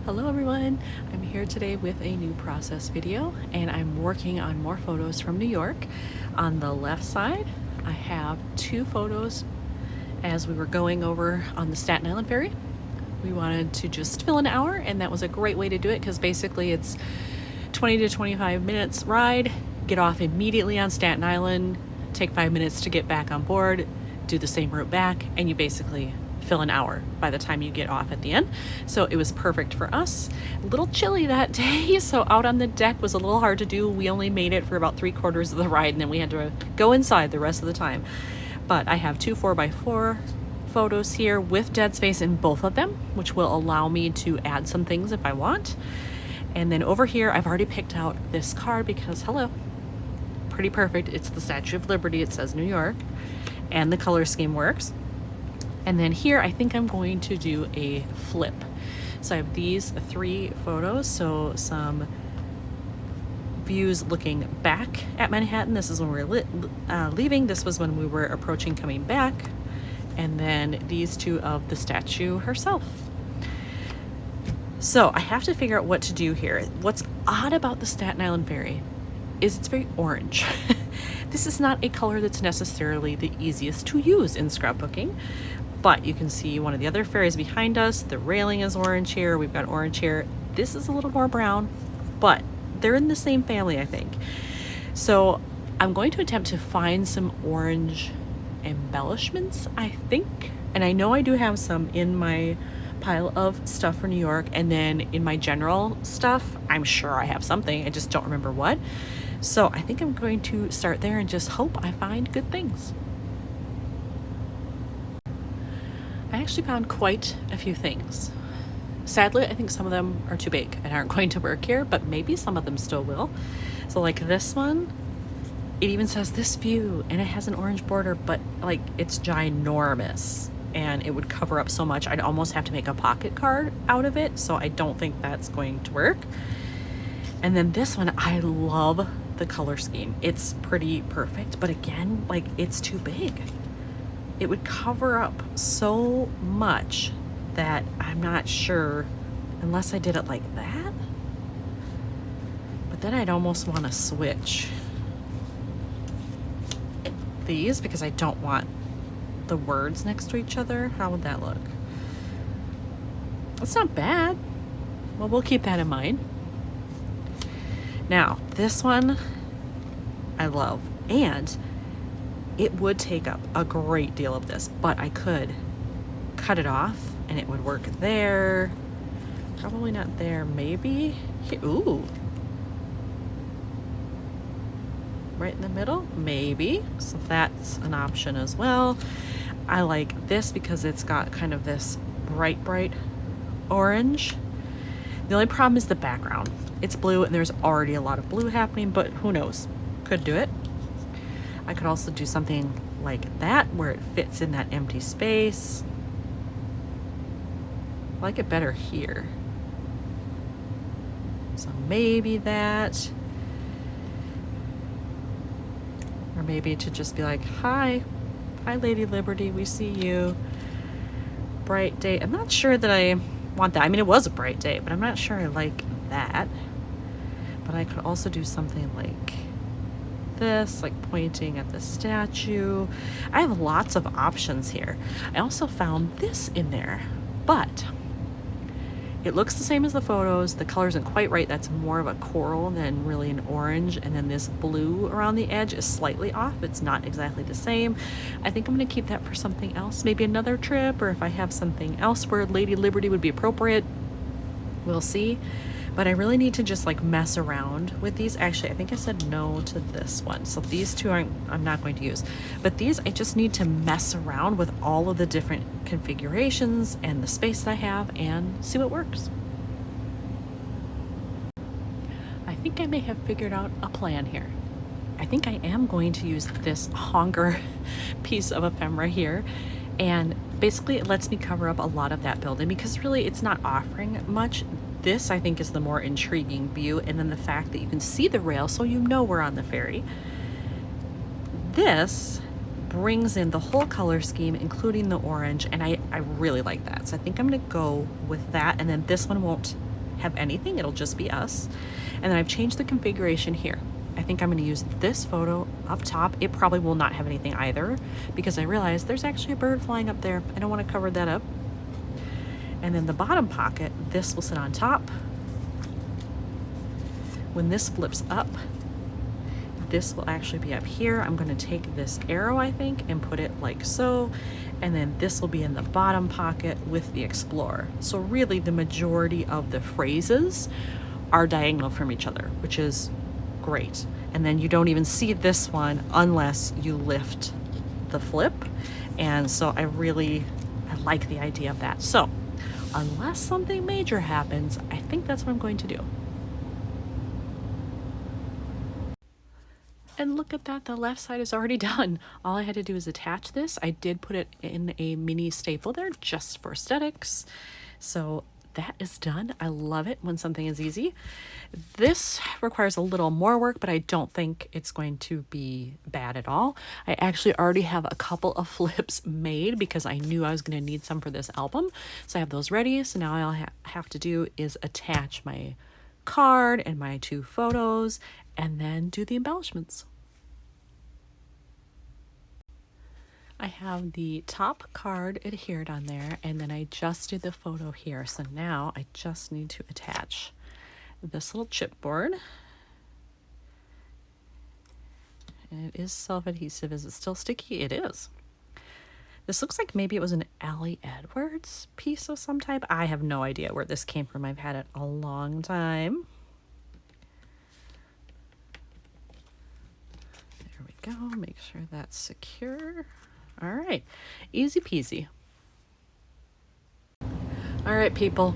Hello everyone, I'm here today with a new process video and I'm working on more photos from New York. On the left side I have two photos as we were going over on the Staten Island Ferry. We wanted to just fill an hour and that was a great way to do it because basically it's 20 to 25 minutes ride, get off immediately on Staten Island, take 5 minutes to get back on board, do the same route back, and you basically fill an hour by the time you get off at the end. So it was perfect for us. A little chilly that day, so out on the deck was a little hard to do. We only made it for about 3/4 of the ride and then we had to go inside the rest of the time. But I have two 4x4 photos here with dead space in both of them, which will allow me to add some things if I want. And then over here I've already picked out this card because hello, pretty perfect. It's the Statue of Liberty, it says New York, and the color scheme works. And then here, I think I'm going to do a flip. So I have these three photos. So some views looking back at Manhattan. This is when we were leaving. This was when we were approaching coming back. And then these two of the statue herself. So I have to figure out what to do here. What's odd about the Staten Island Ferry is it's very orange. This is not a color that's necessarily the easiest to use in scrapbooking. But you can see one of the other ferries behind us. The railing is orange here. We've got orange here. This is a little more brown, but they're in the same family, I think. So I'm going to attempt to find some orange embellishments, I think. And I know I do have some in my pile of stuff for New York. And then in my general stuff, I'm sure I have something. I just don't remember what. So I think I'm going to start there and just hope I find good things. I actually found quite a few things. Sadly, I think some of them are too big and aren't going to work here, but maybe some of them still will. So like this one, it even says this view and it has an orange border, but like it's ginormous and it would cover up so much. I'd almost have to make a pocket card out of it. So I don't think that's going to work. And then this one, I love the color scheme. It's pretty perfect, but again, like it's too big. It would cover up so much that I'm not sure unless I did it like that. But then I'd almost want to switch these because I don't want the words next to each other. How would that look? It's not bad. Well, we'll keep that in mind. Now, this one I love, and it would take up a great deal of this, but I could cut it off and it would work there. Probably not there, maybe. Here. Ooh. Right in the middle, maybe. So that's an option as well. I like this because it's got kind of this bright orange. The only problem is the background. It's blue and there's already a lot of blue happening, but who knows? Could do it. I could also do something like that where it fits in that empty space. I like it better here. So maybe that. Or maybe to just be like, hi Lady Liberty, we see you. Bright day. I'm not sure that I want that. I mean, it was a bright day, but I'm not sure I like that. But I could also do something like this, like pointing at the statue. I have lots of options here. I also found this in there, but it looks the same as the photos. The color isn't quite right. That's more of a coral than really an orange. And then this blue around the edge is slightly off. It's not exactly the same. I think I'm going to keep that for something else, maybe another trip, or if I have something else where Lady Liberty would be appropriate, we'll see. But I really need to just like mess around with these. Actually, I think I said no to this one. So these two I'm not going to use. But these, I just need to mess around with all of the different configurations and the space I have and see what works. I think I may have figured out a plan here. I think I am going to use this honker piece of ephemera here. And basically it lets me cover up a lot of that building because really it's not offering much. This I think is the more intriguing view, and then the fact that you can see the rail so you know we're on the ferry. This brings in the whole color scheme, including the orange, and I really like that. So I think I'm gonna go with that, and then this one won't have anything, it'll just be us. And then I've changed the configuration here. I think I'm going to use this photo up top. It probably will not have anything either because I realized there's actually a bird flying up there. I don't want to cover that up. And then the bottom pocket, this will sit on top. When this flips up, this will actually be up here. I'm going to take this arrow, I think, and put it like so. And then this will be in the bottom pocket with the Explorer. So really the majority of the phrases are diagonal from each other, which is great. And then you don't even see this one unless you lift the flip. And so I like the idea of that. So unless something major happens, I think that's what I'm going to do. And look at that, the left side is already done. All I had to do is attach this. I did put it in a mini staple there just for aesthetics. So that is done. I love it when something is easy. This requires a little more work, but I don't think it's going to be bad at all. I actually already have a couple of flips made because I knew I was going to need some for this album. So I have those ready. So now all I have to do is attach my card and my 2 photos and then do the embellishments. I have the top card adhered on there, and then I just did the photo here. So now I just need to attach this little chipboard. And it is self-adhesive. Is it still sticky? It is. This looks like maybe it was an Allie Edwards piece of some type. I have no idea where this came from. I've had it a long time. There we go. Make sure that's secure. All right, easy peasy. All right, people,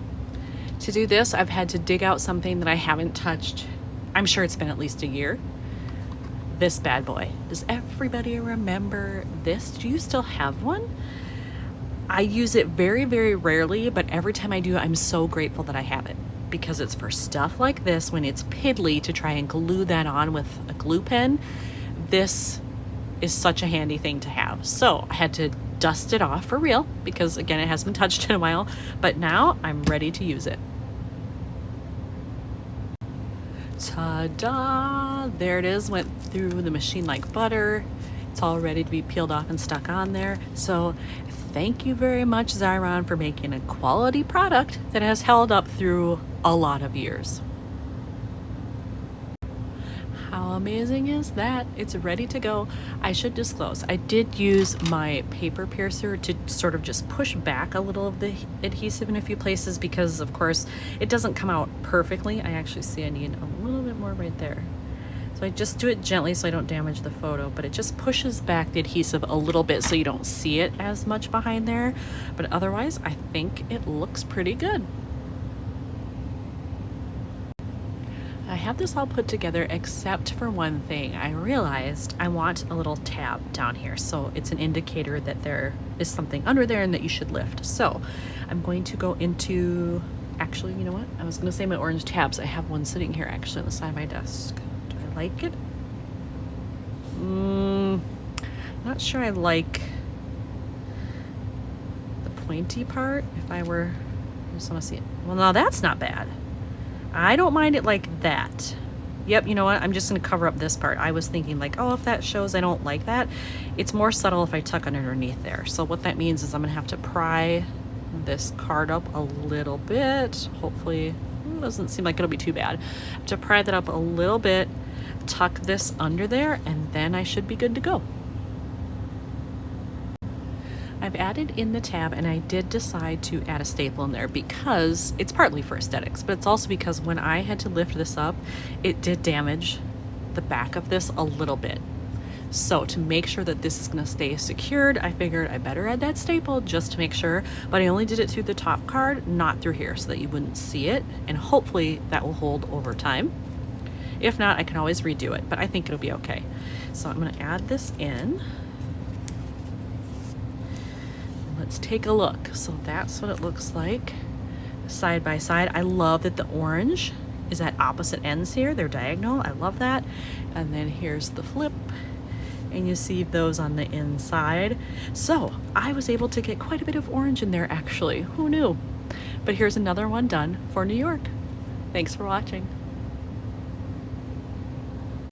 to do this, I've had to dig out something that I haven't touched. I'm sure it's been at least a year. This bad boy. Does everybody remember this? Do you still have one? I use it very, very rarely, but every time I do, I'm so grateful that I have it because it's for stuff like this when it's piddly to try and glue that on with a glue pen. This is such a handy thing to have. So I had to dust it off for real because again, it hasn't been touched in a while, but now I'm ready to use it. Ta-da! There it is, went through the machine like butter. It's all ready to be peeled off and stuck on there. So thank you very much, Xyron, for making a quality product that has held up through a lot of years. How amazing is that? It's ready to go. I should disclose, I did use my paper piercer to sort of just push back a little of the adhesive in a few places because of course it doesn't come out perfectly. I actually see I need a little bit more right there. So I just do it gently so I don't damage the photo, but it just pushes back the adhesive a little bit so you don't see it as much behind there. But otherwise, I think it looks pretty good. I have this all put together except for one thing. I realized I want a little tab down here, so it's an indicator that there is something under there and that you should lift. So I'm going to go into, actually, you know what? I was going to say my orange tabs. I have one sitting here actually on the side of my desk. Do I like it? Not sure I like the pointy part. If I were, I just want to see it. Well, now that's not bad. I don't mind it like that. Yep, you know what? I'm just going to cover up this part. I was thinking like, oh, if that shows I don't like that. It's more subtle if I tuck it underneath there. So what that means is I'm going to have to pry this card up a little bit. Hopefully, it doesn't seem like it'll be too bad. I have to pry that up a little bit, tuck this under there, and then I should be good to go. I've added in the tab and I did decide to add a staple in there because it's partly for aesthetics, but it's also because when I had to lift this up, it did damage the back of this a little bit. So to make sure that this is going to stay secured, I figured I better add that staple just to make sure, but I only did it through the top card, not through here so that you wouldn't see it, and hopefully that will hold over time. If not, I can always redo it, but I think it'll be okay. So I'm going to add this in. Let's take a look. So that's what it looks like side by side. I love that the orange is at opposite ends here. They're diagonal. I love that. And then here's the flip. And you see those on the inside. So I was able to get quite a bit of orange in there actually. Who knew? But here's another one done for New York. Thanks for watching.